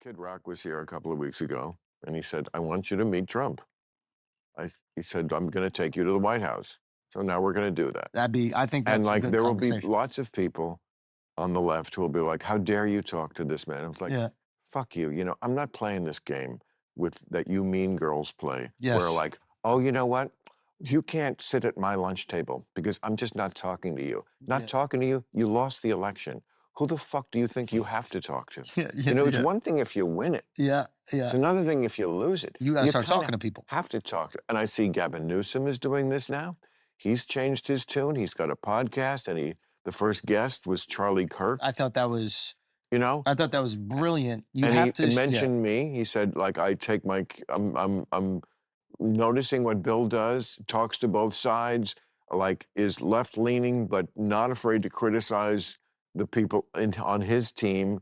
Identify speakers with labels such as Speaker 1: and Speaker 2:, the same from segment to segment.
Speaker 1: Kid Rock was here a couple of weeks ago, and he said, "I want you to meet Trump." He said, "I'm going to take you to the White House." So now we're going to do that.
Speaker 2: I think
Speaker 1: And
Speaker 2: that's a
Speaker 1: like,
Speaker 2: good
Speaker 1: there will be
Speaker 2: conversation.
Speaker 1: lots of people on the left who will be like, "How dare you talk to this man?" I was like,
Speaker 2: Yeah.
Speaker 1: "Fuck you. You know, I'm not playing this game that you mean girls play, where
Speaker 2: Yes.
Speaker 1: like, oh, you know what? You can't sit at my lunch table because I'm just not talking to you. Not
Speaker 2: Yeah.
Speaker 1: talking to you, you lost the election. Who the fuck do you think you have to talk to?
Speaker 2: Yeah,
Speaker 1: You know, it's
Speaker 2: yeah.
Speaker 1: one thing if you win it.
Speaker 2: Yeah,
Speaker 1: It's
Speaker 2: yeah.
Speaker 1: another thing if you lose it.
Speaker 2: You gotta
Speaker 1: You
Speaker 2: start
Speaker 1: kind
Speaker 2: talking
Speaker 1: of
Speaker 2: to people.
Speaker 1: have to talk. And I see Gavin Newsom is doing this now. He's changed his tune. He's got a podcast, and the first guest was Charlie Kirk.
Speaker 2: I thought that was
Speaker 1: You know,
Speaker 2: brilliant. You
Speaker 1: and
Speaker 2: have to
Speaker 1: he
Speaker 2: yeah.
Speaker 1: mentioned me. He said, like, I'm noticing what Bill does. Talks to both sides. Like, is left leaning, but not afraid to criticize the people on his team.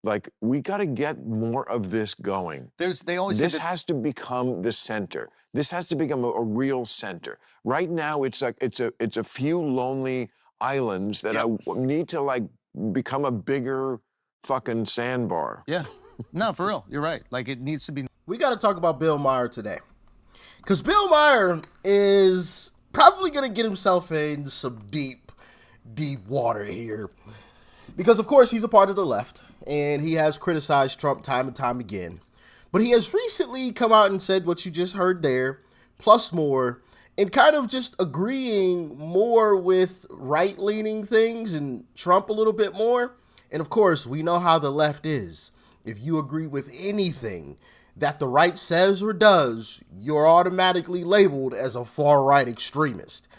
Speaker 1: Like, we got to get more of this going.
Speaker 2: They always say
Speaker 1: This
Speaker 2: that
Speaker 1: has to become the center. This has to become a real center. Right now, it's like it's a few lonely islands that need to like become a bigger fucking sandbar.
Speaker 2: Yeah. No, for real. You're right. Like, it needs to be.
Speaker 3: We got to talk about Bill Maher today. Because Bill Maher is probably going to get himself in some deep water here. Because, of course, he's a part of the left, and he has criticized Trump time and time again. But he has recently come out and said what you just heard there, plus more, and kind of just agreeing more with right-leaning things and Trump a little bit more. And, of course, we know how the left is. If you agree with anything that the right says or does, you're automatically labeled as a far-right extremist.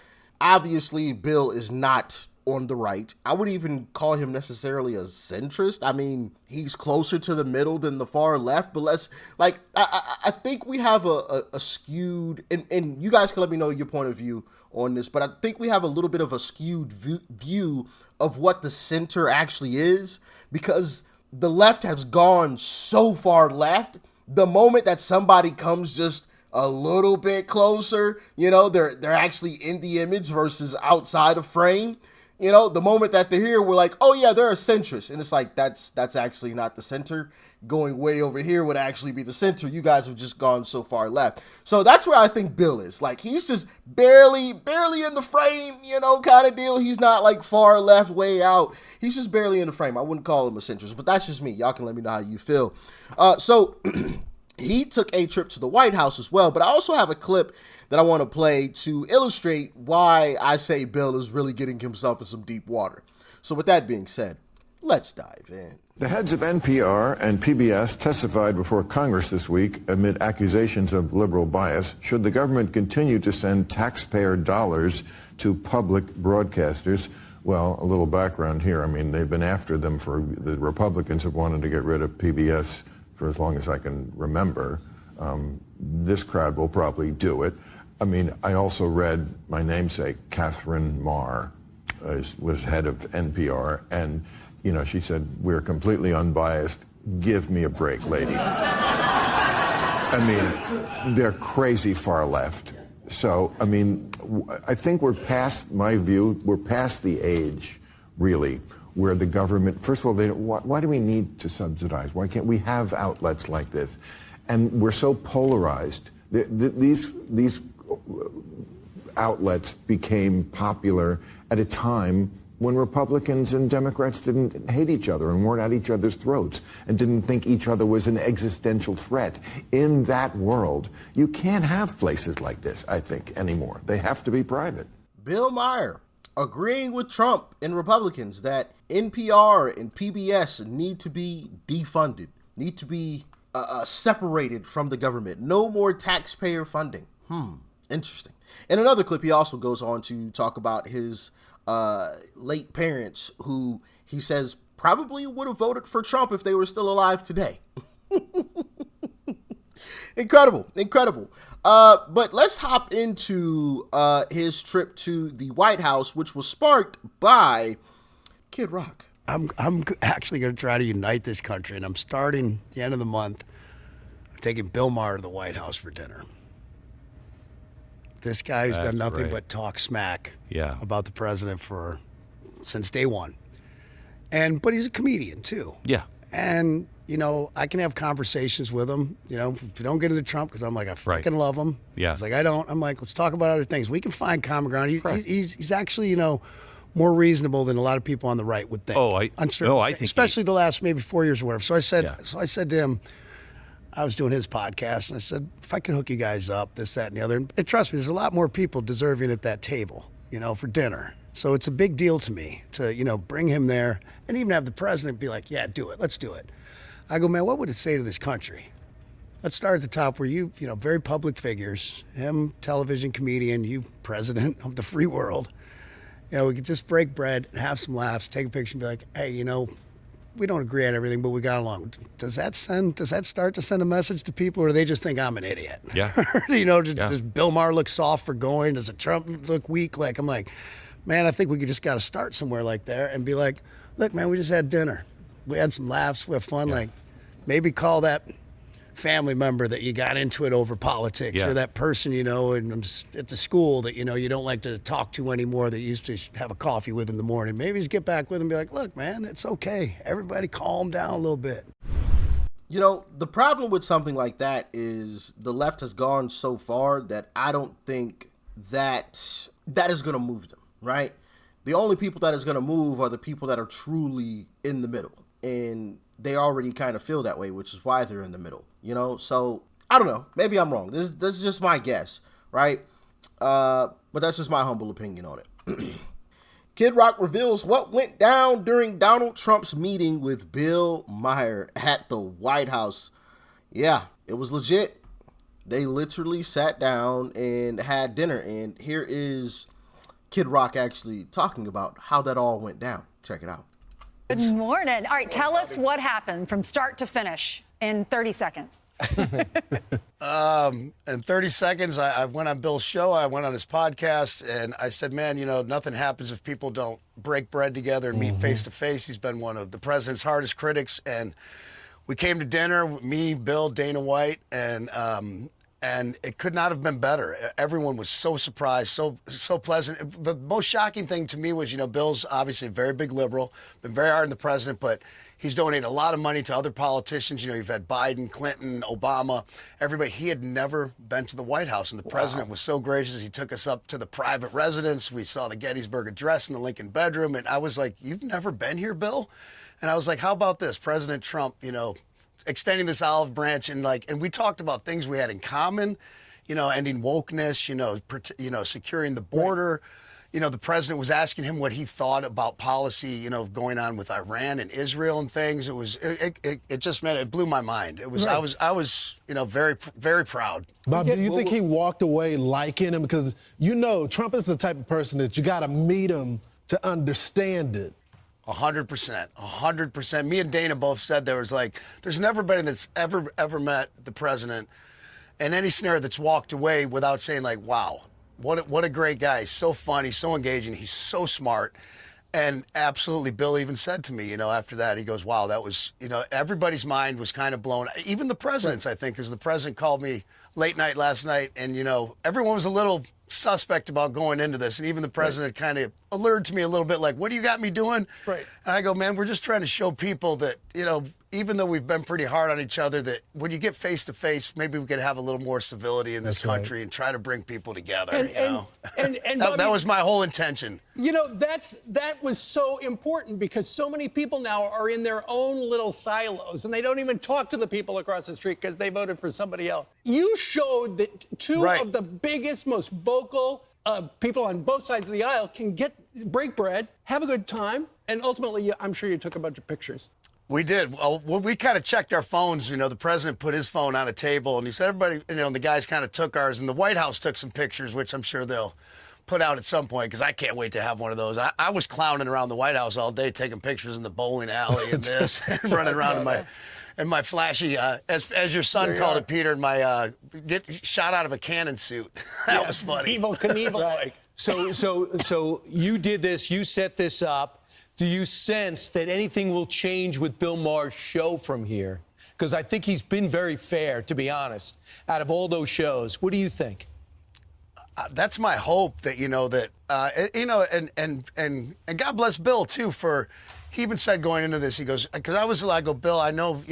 Speaker 3: Obviously, Bill is not on the right. I would even call him necessarily a centrist. I mean, he's closer to the middle than the far left, but let's, like, I think we have a skewed, and you guys can let me know your point of view on this, but I think we have a little bit of a skewed view of what the center actually is, because the left has gone so far left. The moment that somebody comes just a little bit closer, you know, they're actually in the image versus outside of frame. You know, the moment that they're here, we're like, oh yeah, they're a centrist. And it's like, that's actually not the center. Going way over here would actually be the center. You guys have just gone so far left. So that's where I think Bill is. Like, he's just barely in the frame, you know, kind of deal. He's not like far left, way out. He's just barely in the frame. I wouldn't call him a centrist, but that's just me. Y'all can let me know how you feel. So he took a trip to the White House as well. But I also have a clip that I want to play to illustrate why I say Bill is really getting himself in some deep water. So with that being said, let's dive in.
Speaker 1: The heads of NPR and PBS testified before Congress this week amid accusations of liberal bias. Should the government continue to send taxpayer dollars to public broadcasters? Well, a little background here. I mean, they've been after them the Republicans have wanted to get rid of PBS for as long as I can remember. This crowd will probably do it. I mean, I also read my namesake, Catherine Maher, was head of NPR, and, you know, she said, "We're completely unbiased. Give me a break, lady." I mean, they're crazy far left. So, I mean, I think we're past the age, really, where the government, first of all, why do we need to subsidize? Why can't we have outlets like this? And we're so polarized. These outlets became popular at a time when Republicans and Democrats didn't hate each other and weren't at each other's throats and didn't think each other was an existential threat. In that world, you can't have places like this, I think, anymore. They have to be private.
Speaker 3: Bill Maher agreeing with Trump and Republicans that NPR and PBS need to be defunded, need to be separated from the government. No more taxpayer funding. Interesting. In another clip, he also goes on to talk about his late parents, who he says probably would have voted for Trump if they were still alive today. Incredible. But let's hop into his trip to the White House, which was sparked by Kid Rock.
Speaker 4: I'm actually going to try to unite this country, and I'm starting at the end of the month. I'm taking Bill Maher to the White House for dinner. This guy has done nothing but talk smack about the president since day one. But he's a comedian too.
Speaker 5: Yeah.
Speaker 4: And you know, I can have conversations with him. You know, if you don't get into Trump, because I'm like, I freaking love him.
Speaker 5: Yeah.
Speaker 4: He's like, I don't. I'm like, let's talk about other things. We can find common ground. He's actually, you know, more reasonable than a lot of people on the right would think.
Speaker 5: I think
Speaker 4: especially the last maybe 4 years or whatever. So I said to him, I was doing his podcast, and I said, if I can hook you guys up, this, that, and the other. And trust me, there's a lot more people deserving at that table, you know, for dinner. So it's a big deal to me to, you know, bring him there and even have the president be like, yeah, do it. Let's do it. I go, man, what would it say to this country? Let's start at the top where you know, very public figures, him, television comedian, you, president of the free world. You know, we could just break bread, have some laughs, take a picture and be like, hey, you know, we don't agree on everything, but we got along. Does that start to send a message to people, or do they just think I'm an idiot?
Speaker 5: Yeah.
Speaker 4: You know, does Bill Maher look soft for going? Does Trump look weak? Like, I'm like, man, I think we just got to start somewhere like there and be like, look, man, we just had dinner. We had some laughs. We had fun. Like, maybe call that family member that you got into it over politics, or that person, you know, at the school that, you know, you don't like to talk to anymore that you used to have a coffee with in the morning. Maybe just get back with them and be like, look, man, it's okay. Everybody calm down a little bit.
Speaker 3: You know, the problem with something like that is the left has gone so far that I don't think that is going to move them, right? The only people that is going to move are the people that are truly in the middle. And they already kind of feel that way, which is why they're in the middle, you know? So, I don't know. Maybe I'm wrong. This is just my guess, right? But that's just my humble opinion on it. Kid Rock reveals what went down during Donald Trump's meeting with Bill Maher at the White House. Yeah, it was legit. They literally sat down and had dinner. And here is Kid Rock actually talking about how that all went down. Check it out.
Speaker 6: Good morning. All right, tell us what happened from start to finish in 30 seconds.
Speaker 4: In 30 seconds, I went on Bill's show. I went on his podcast, and I said, man, you know, nothing happens if people don't break bread together and meet face to face. He's been one of the president's hardest critics. And we came to dinner, me, Bill, Dana White, and it could not have been better. Everyone was so surprised, so pleasant. The most shocking thing to me was, you know, Bill's obviously a very big liberal, been very hard on the president, but he's donated a lot of money to other politicians. You know, you've had Biden, Clinton, Obama, everybody. He had never been to the White House, and the president was so gracious. He took us up to the private residence. We saw the Gettysburg Address in the Lincoln bedroom, and I was like, you've never been here, Bill? And I was like, how about this? President Trump, you know, extending this olive branch, and we talked about things we had in common, you know, ending wokeness, you know, securing the border. Right. You know, the president was asking him what he thought about policy, you know, going on with Iran and Israel and things. It just meant, it blew my mind. It was, right. I was, you know, very, very proud.
Speaker 7: Bob, do you think he walked away liking him? Because, you know, Trump is the type of person that you got to meet him to understand it.
Speaker 4: 100%. Me and Dana both said there's never been that's ever met the president in any scenario that's walked away without saying like, wow, what a great guy. He's so funny, so engaging. He's so smart. And absolutely, Bill even said to me, you know, after that, he goes, wow, that was, you know, everybody's mind was kind of blown. Even the president's, right. I think, because the president called me late night last night, and, you know, everyone was a little suspect about going into this, and even the president kind of alerted to me a little bit like, what do you got me doing?
Speaker 7: Right.
Speaker 4: And I go, man, we're just trying to show people that, you know, even though we've been pretty hard on each other, that when you get face to face, maybe we could have a little more civility in this country and try to bring people together. You know,
Speaker 8: and
Speaker 4: that was my whole intention.
Speaker 8: You know, that was so important because so many people now are in their own little silos and they don't even talk to the people across the street because they voted for somebody else. You showed that two of the biggest, most vocal people on both sides of the aisle can break bread, have a good time, and ultimately, I'm sure you took a bunch of pictures.
Speaker 4: We did. Well, we kind of checked our phones. You know, the president put his phone on a table, and he said, everybody, you know, and the guys kind of took ours. And the White House took some pictures, which I'm sure they'll put out at some point, because I can't wait to have one of those. I was clowning around the White House all day, taking pictures in the bowling alley and this, and running around in my flashy, as your son called it, Peter, in my get shot out of a cannon suit. That was funny.
Speaker 8: Evel Knievel.
Speaker 9: Right. So you did this, you set this up. Do you sense that anything will change with Bill Maher's show from here? Because I think he's been very fair, to be honest, out of all those shows. What do you think?
Speaker 4: That's my hope that, you know, that, you know, and God bless Bill, too, for, he even said going into this, he goes, because I go, Bill, I know,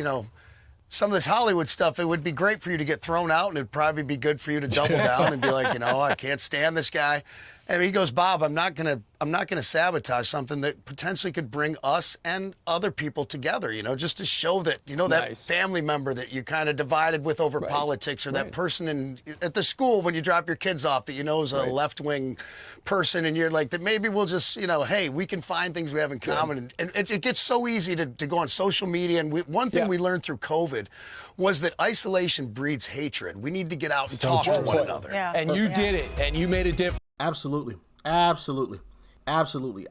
Speaker 4: some of this Hollywood stuff, it would be great for you to get thrown out, and it'd probably be good for you to double down and be like, I can't stand this guy. And he goes, Bob, I'm not gonna sabotage something that potentially could bring us and other people together, just to show that, that family member that you kind of divided with over politics, or that person at the school when you drop your kids off that is a left-wing person, and you're like, that maybe we'll just, hey, we can find things we have in common. And it gets so easy to go on social media. And one thing we learned through COVID was that isolation breeds hatred. We need to get out and talk to one another.
Speaker 6: Yeah.
Speaker 9: And you did it, and you made a difference.
Speaker 3: Absolutely.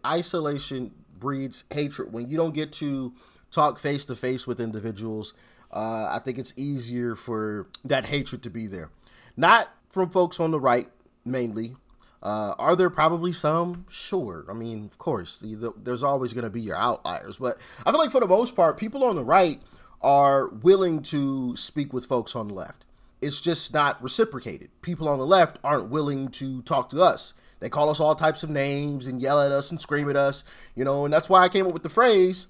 Speaker 3: Isolation breeds hatred. When you don't get to talk face to face with individuals, I think it's easier for that hatred to be there. Not from folks on the right, mainly. Are there probably some? Sure. I mean, of course, there's always going to be your outliers. But I feel like for the most part, people on the right are willing to speak with folks on the left. It's just not reciprocated. People on the left aren't willing to talk to us. They call us all types of names and yell at us and scream at us, and that's why I came up with the phrase,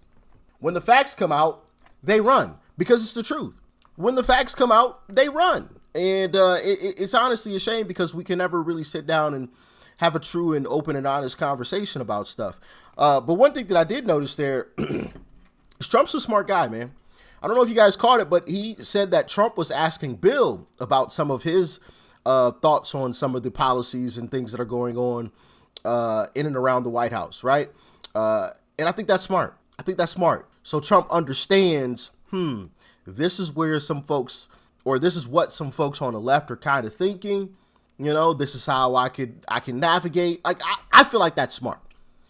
Speaker 3: when the facts come out, they run, because it's the truth. When the facts come out, they run. And it's honestly a shame because we can never really sit down and have a true and open and honest conversation about stuff. But one thing that I did notice there is Trump's a smart guy, man. I don't know if you guys caught it, but he said that Trump was asking Bill about some of his thoughts on some of the policies and things that are going on in and around the White House, right? And I think that's smart. So Trump understands, this is where some folks, or this is what some folks on the left are kind of thinking. This is how I can navigate. Like I feel like that's smart.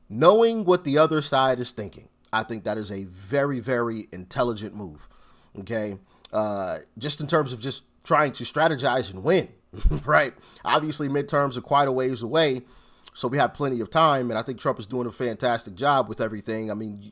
Speaker 3: Knowing what the other side is thinking, I think that is a very, very intelligent move. Okay, just in terms of just trying to strategize and win, right? Obviously, midterms are quite a ways away, so we have plenty of time, and I think Trump is doing a fantastic job with everything. I mean,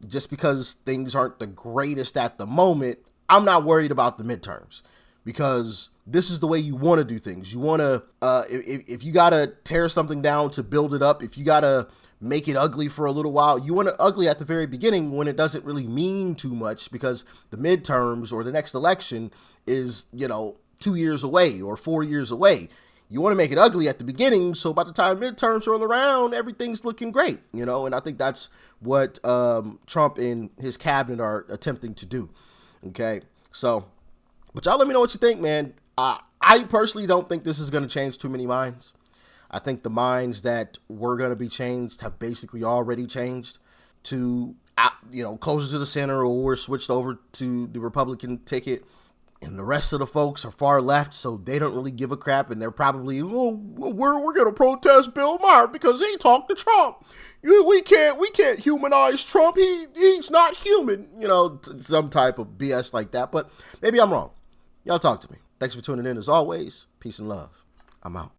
Speaker 3: just because things aren't the greatest at the moment, I'm not worried about the midterms, because this is the way you want to do things. You want to, if you got to tear something down to build it up, if you got to make it ugly for a little while, you want it ugly at the very beginning when it doesn't really mean too much, because the midterms or the next election is, 2 years away or 4 years away. You want to make it ugly at the beginning, so by the time midterms roll around, everything's looking great, and I think that's what Trump and his cabinet are attempting to do. Okay, so, but y'all let me know what you think, man. I personally don't think this is going to change too many minds. I think the minds that were going to be changed have basically already changed to, closer to the center, or switched over to the Republican ticket. And the rest of the folks are far left, so they don't really give a crap. And they're probably, we're going to protest Bill Maher because he talked to Trump. We can't humanize Trump. He's not human. Some type of BS like that. But maybe I'm wrong. Y'all talk to me. Thanks for tuning in as always. Peace and love. I'm out.